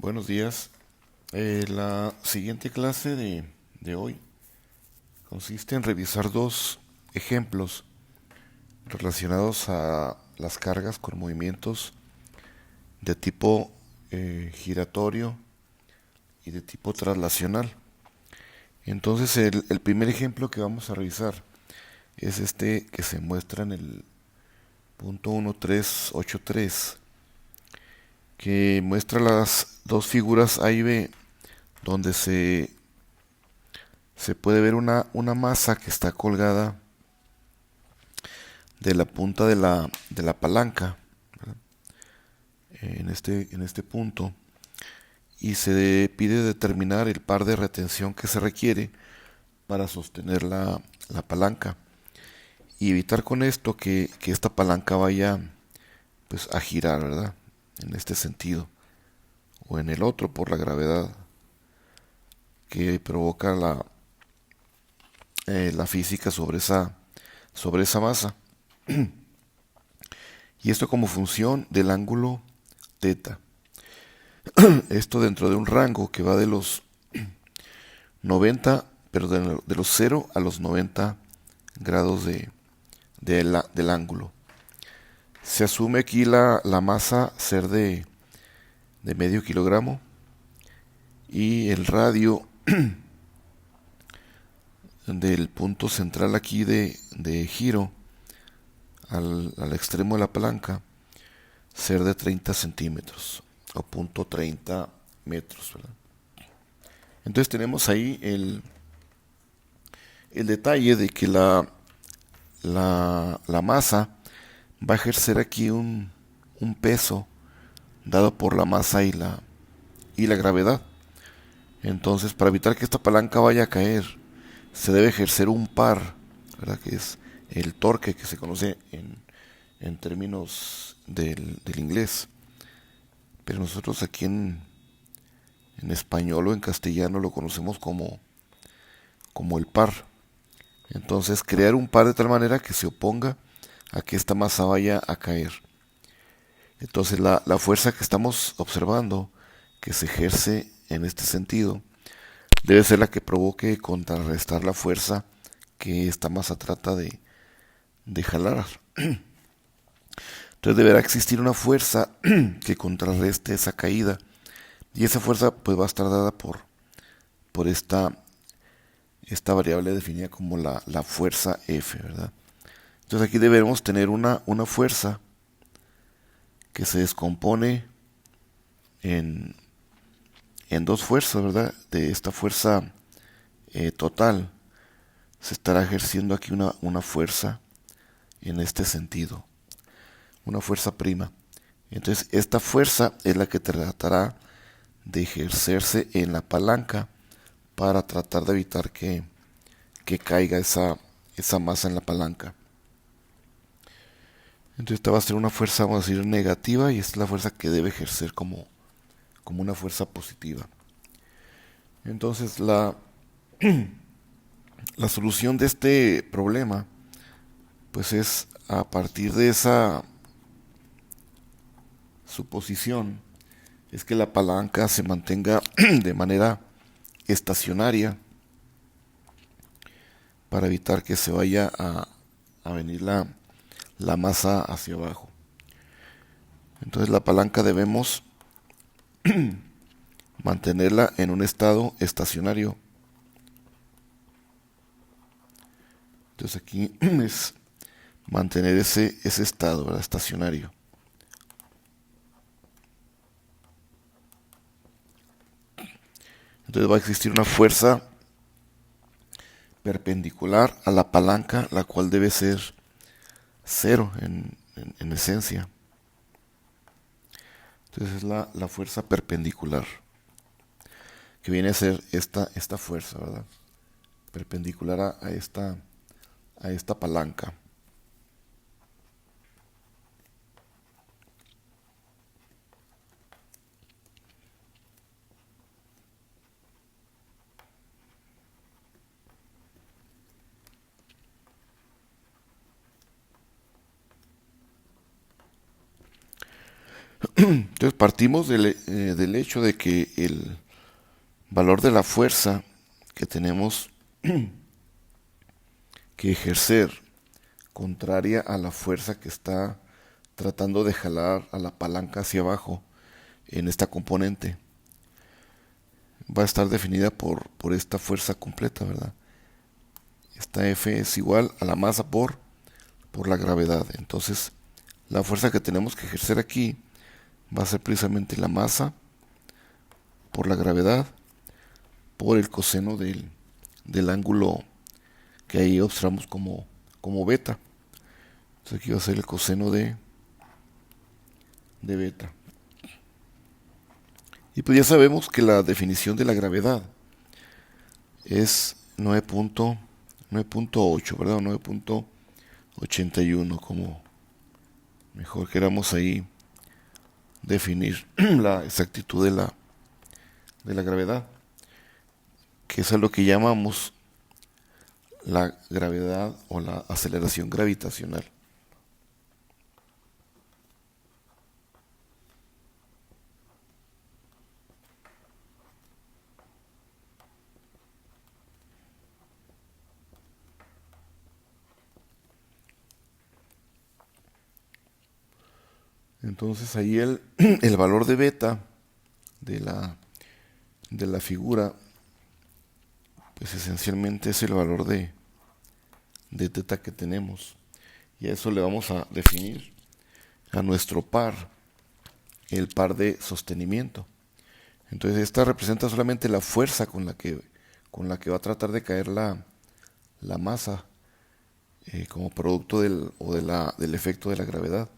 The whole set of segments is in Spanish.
Buenos días. La siguiente clase de hoy consiste en revisar dos ejemplos relacionados a las cargas con movimientos de tipo giratorio y de tipo traslacional. Entonces el primer ejemplo que vamos a revisar es este que se muestra en el punto 1383, que muestra las dos figuras A y B, donde se puede ver una masa que está colgada de la punta de la palanca, ¿verdad? En este punto, y se pide determinar el par de retención que se requiere para sostener la palanca y evitar con esto que esta palanca vaya pues a girar, ¿verdad? En este sentido o en el otro por la gravedad que provoca la física sobre esa masa. Y esto como función del ángulo teta. Esto dentro de un rango que va de los 90, pero de los 0 a los 90 grados del ángulo. Se asume aquí la masa ser de medio kilogramo y el radio del punto central aquí de giro al extremo de la palanca ser de 30 centímetros o punto 30 metros, ¿verdad? Entonces tenemos ahí el detalle de que la masa va a ejercer aquí un peso dado por la masa y la gravedad. Entonces, para evitar que esta palanca vaya a caer, se debe ejercer un par, ¿verdad? Que es el torque que se conoce en términos del inglés. Pero nosotros aquí en español o en castellano lo conocemos como el par. Entonces, crear un par de tal manera que se oponga a que esta masa vaya a caer. Entonces, la fuerza que estamos observando, que se ejerce en este sentido, debe ser la que provoque contrarrestar la fuerza que esta masa trata de jalar. Entonces deberá existir una fuerza que contrarreste esa caída. Y esa fuerza pues va a estar dada por esta variable definida como la fuerza F, ¿verdad? Entonces aquí debemos tener una fuerza que se descompone en, en dos fuerzas, ¿verdad? De esta fuerza total se estará ejerciendo aquí una fuerza en este sentido, una fuerza prima. Entonces esta fuerza es la que tratará de ejercerse en la palanca para tratar de evitar que caiga esa masa en la palanca. Entonces esta va a ser una fuerza, vamos a decir, negativa, y esta es la fuerza que debe ejercer como una fuerza positiva. Entonces la solución de este problema pues es a partir de esa suposición, es que la palanca se mantenga de manera estacionaria para evitar que se vaya a venir la masa hacia abajo. Entonces la palanca debemos mantenerla en un estado estacionario. Entonces aquí es mantener ese estado, ¿verdad? Estacionario. Entonces va a existir una fuerza perpendicular a la palanca, la cual debe ser cero en esencia. Entonces es la fuerza perpendicular, que viene a ser esta fuerza, ¿verdad? Perpendicular a esta palanca. Entonces partimos del hecho de que el valor de la fuerza que tenemos que ejercer contraria a la fuerza que está tratando de jalar a la palanca hacia abajo en esta componente va a estar definida por esta fuerza completa, ¿verdad? Esta F es igual a la masa por la gravedad. Entonces, la fuerza que tenemos que ejercer aquí va a ser precisamente la masa por la gravedad por el coseno del ángulo que ahí observamos como beta. Entonces aquí va a ser el coseno de beta. Y pues ya sabemos que la definición de la gravedad es 9.8, ¿verdad? 9.81, como mejor queramos ahí definir la exactitud de la gravedad, que es a lo que llamamos la gravedad o la aceleración gravitacional. Entonces ahí el valor de beta de la figura, pues esencialmente es el valor de teta que tenemos. Y a eso le vamos a definir a nuestro par, el par de sostenimiento. Entonces esta representa solamente la fuerza con la que va a tratar de caer la masa como producto del efecto de la gravedad.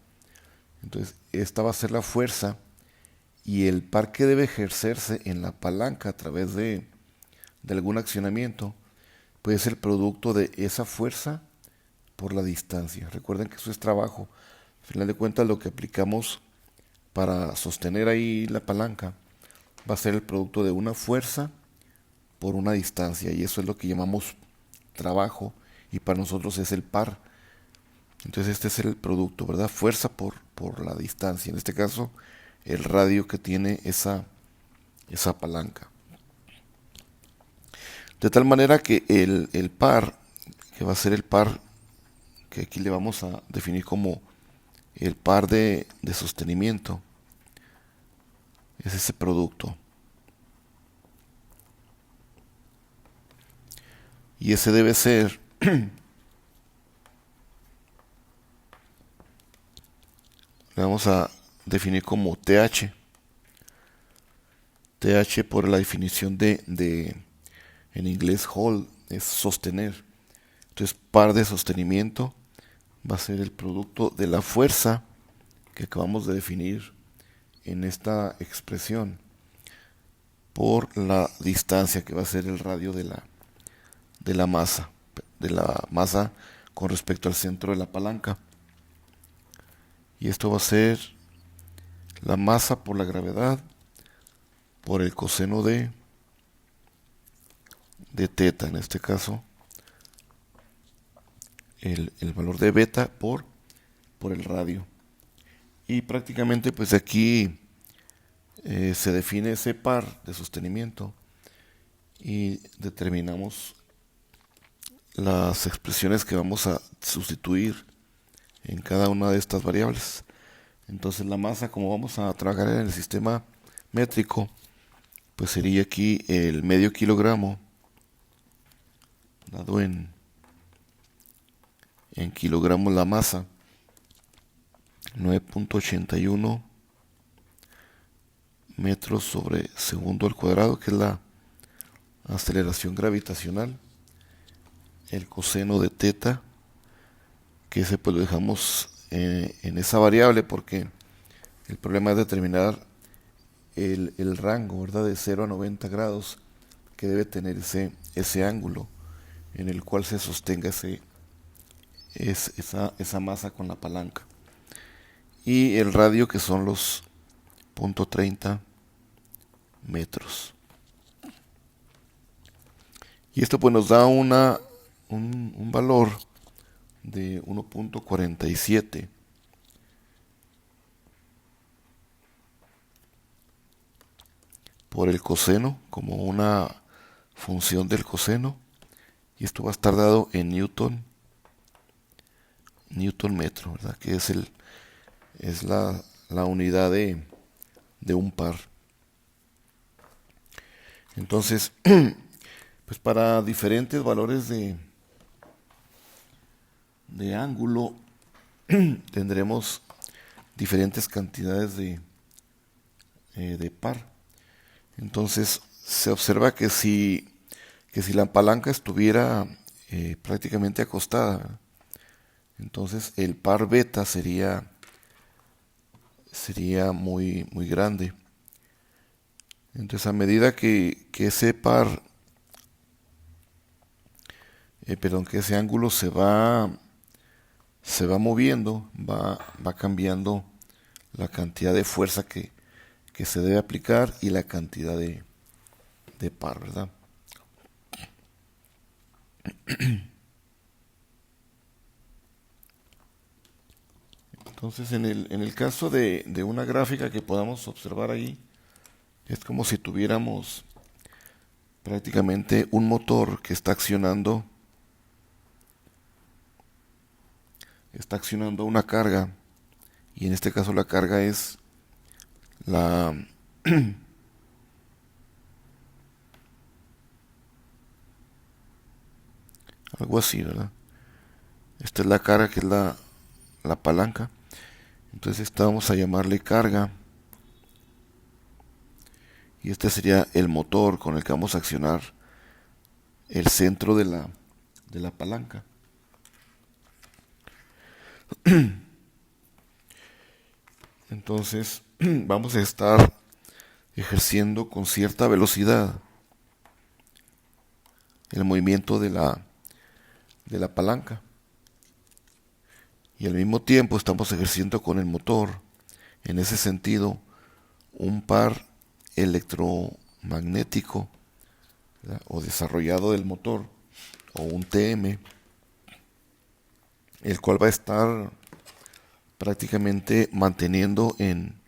Entonces esta va a ser la fuerza y el par que debe ejercerse en la palanca a través de algún accionamiento puede ser el producto de esa fuerza por la distancia. Recuerden que eso es trabajo. Al final de cuentas lo que aplicamos para sostener ahí la palanca va a ser el producto de una fuerza por una distancia y eso es lo que llamamos trabajo y para nosotros es el par. Entonces este es el producto, ¿verdad? Fuerza por la distancia. En este caso, el radio que tiene esa palanca. De tal manera que el par, que va a ser el par, que aquí le vamos a definir como el par de sostenimiento, es ese producto. Y ese debe ser le vamos a definir como TH. TH por la definición en inglés hold, es sostener. Entonces par de sostenimiento va a ser el producto de la fuerza que acabamos de definir en esta expresión por la distancia que va a ser el radio de la masa con respecto al centro de la palanca. Y esto va a ser la masa por la gravedad por el coseno de teta, en este caso el valor de beta por el radio. Y prácticamente pues aquí se define ese par de sostenimiento y determinamos las expresiones que vamos a sustituir en cada una de estas variables. Entonces la masa, como vamos a trabajar en el sistema métrico, pues sería aquí el medio kilogramo dado en kilogramos la masa, 9.81 metros sobre segundo al cuadrado, que es la aceleración gravitacional, el coseno de teta, que ese pues lo dejamos en esa variable porque el problema es determinar el rango, ¿verdad? De 0 a 90 grados que debe tener ese ángulo en el cual se sostenga esa masa con la palanca. Y el radio, que son los 0.30 metros. Y esto pues nos da un valor de 1.47 por el coseno, como una función del coseno, y esto va a estar dado en Newton metro, ¿verdad? Que es la unidad de un par. Entonces, pues para diferentes valores de ángulo tendremos diferentes cantidades de par. Entonces se observa que si la palanca estuviera prácticamente acostada, entonces el par beta sería muy grande. Entonces a medida que ese par, que ese ángulo se va moviendo, va cambiando la cantidad de fuerza que se debe aplicar y la cantidad de par, ¿verdad? Entonces, en el caso de una gráfica que podamos observar ahí, es como si tuviéramos prácticamente un motor que está accionando una carga, y en este caso la carga es la algo así, ¿verdad? Esta es la carga, que es la palanca. Entonces esta vamos a llamarle carga, y este sería el motor con el que vamos a accionar el centro de la palanca. Entonces vamos a estar ejerciendo con cierta velocidad el movimiento de la palanca, y al mismo tiempo estamos ejerciendo con el motor, en ese sentido, un par electromagnético, ¿verdad? O desarrollado del motor, o un TM, el cual va a estar prácticamente manteniendo en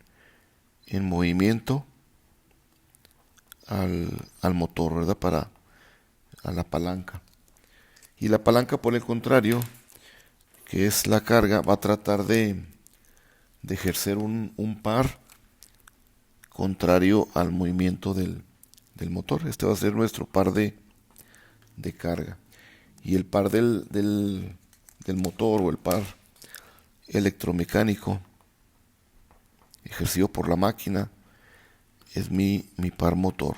movimiento al motor, ¿verdad? A la palanca. Y la palanca, por el contrario, que es la carga, va a tratar de ejercer un par contrario al movimiento del motor. Este va a ser nuestro par de carga. Y el par del motor, o el par electromecánico ejercido por la máquina, es mi par motor.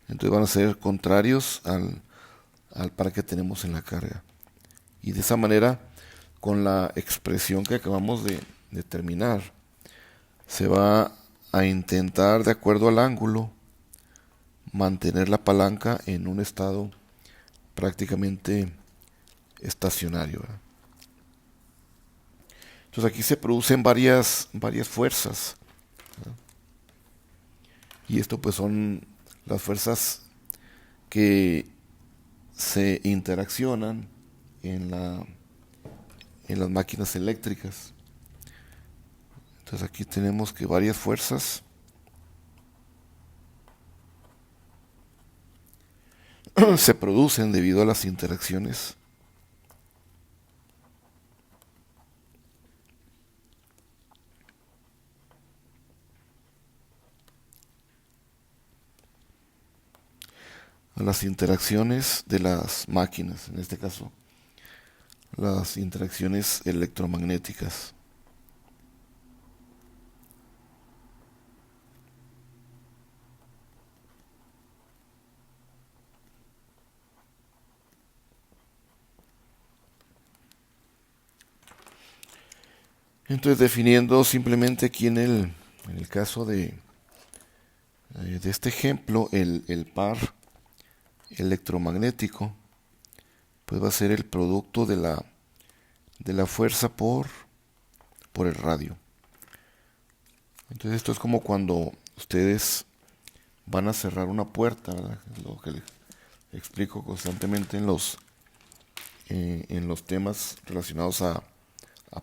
Entonces van a ser contrarios al par que tenemos en la carga. Y de esa manera, con la expresión que acabamos de terminar, se va a intentar, de acuerdo al ángulo, mantener la palanca en un estado prácticamente estacionario, ¿verdad? Entonces aquí se producen varias fuerzas, ¿verdad? Y esto pues son las fuerzas que se interaccionan en las máquinas eléctricas. Entonces aquí tenemos que varias fuerzas se producen debido a las interacciones de las máquinas, en este caso las interacciones electromagnéticas. Entonces, definiendo simplemente aquí en el caso de este ejemplo, el par electromagnético pues va a ser el producto de la fuerza por el radio. Entonces esto es como cuando ustedes van a cerrar una puerta, ¿verdad? Es lo que les explico constantemente en los temas relacionados a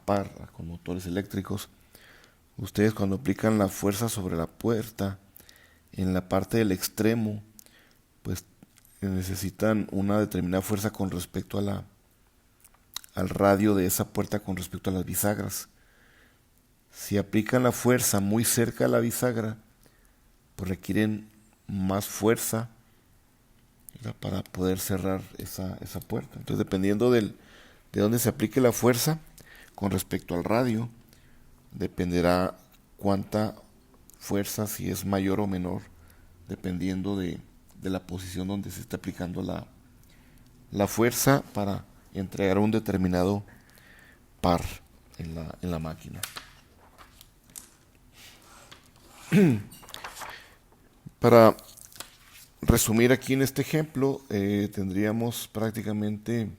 par, con motores eléctricos. Ustedes, cuando aplican la fuerza sobre la puerta, en la parte del extremo, pues necesitan una determinada fuerza con respecto al radio de esa puerta con respecto a las bisagras. Si aplican la fuerza muy cerca de la bisagra, pues requieren más fuerza, ¿verdad?, para poder cerrar esa puerta. Entonces, dependiendo de dónde se aplique la fuerza con respecto al radio, dependerá cuánta fuerza, si es mayor o menor, dependiendo de la posición donde se está aplicando la fuerza para entregar un determinado par en la máquina. Para resumir aquí en este ejemplo, tendríamos prácticamente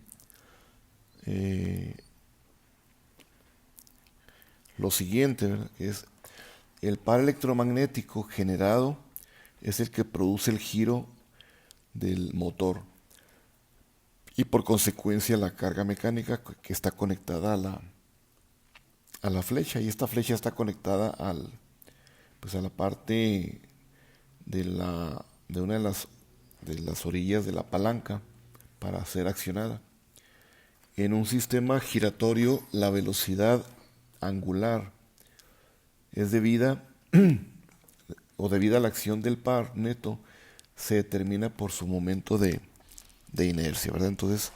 lo siguiente, ¿verdad?, que es el par electromagnético generado es el que produce el giro del motor y por consecuencia la carga mecánica que está conectada a la flecha, y esta flecha está conectada pues a la parte de una de las orillas de la palanca para ser accionada. En un sistema giratorio, la velocidad angular es debida debida a la acción del par neto, se determina por su momento de inercia, ¿verdad? Entonces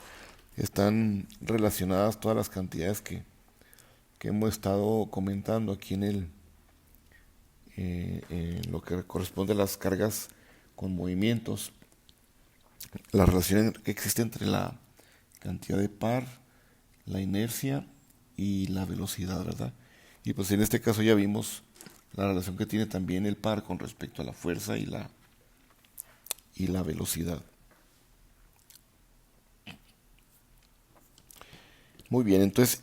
están relacionadas todas las cantidades que hemos estado comentando aquí en lo que corresponde a las cargas con movimientos, la relación que existe entre la cantidad de par, la inercia y la velocidad, ¿verdad? Y pues en este caso ya vimos la relación que tiene también el par con respecto a la fuerza y la velocidad. Muy bien, entonces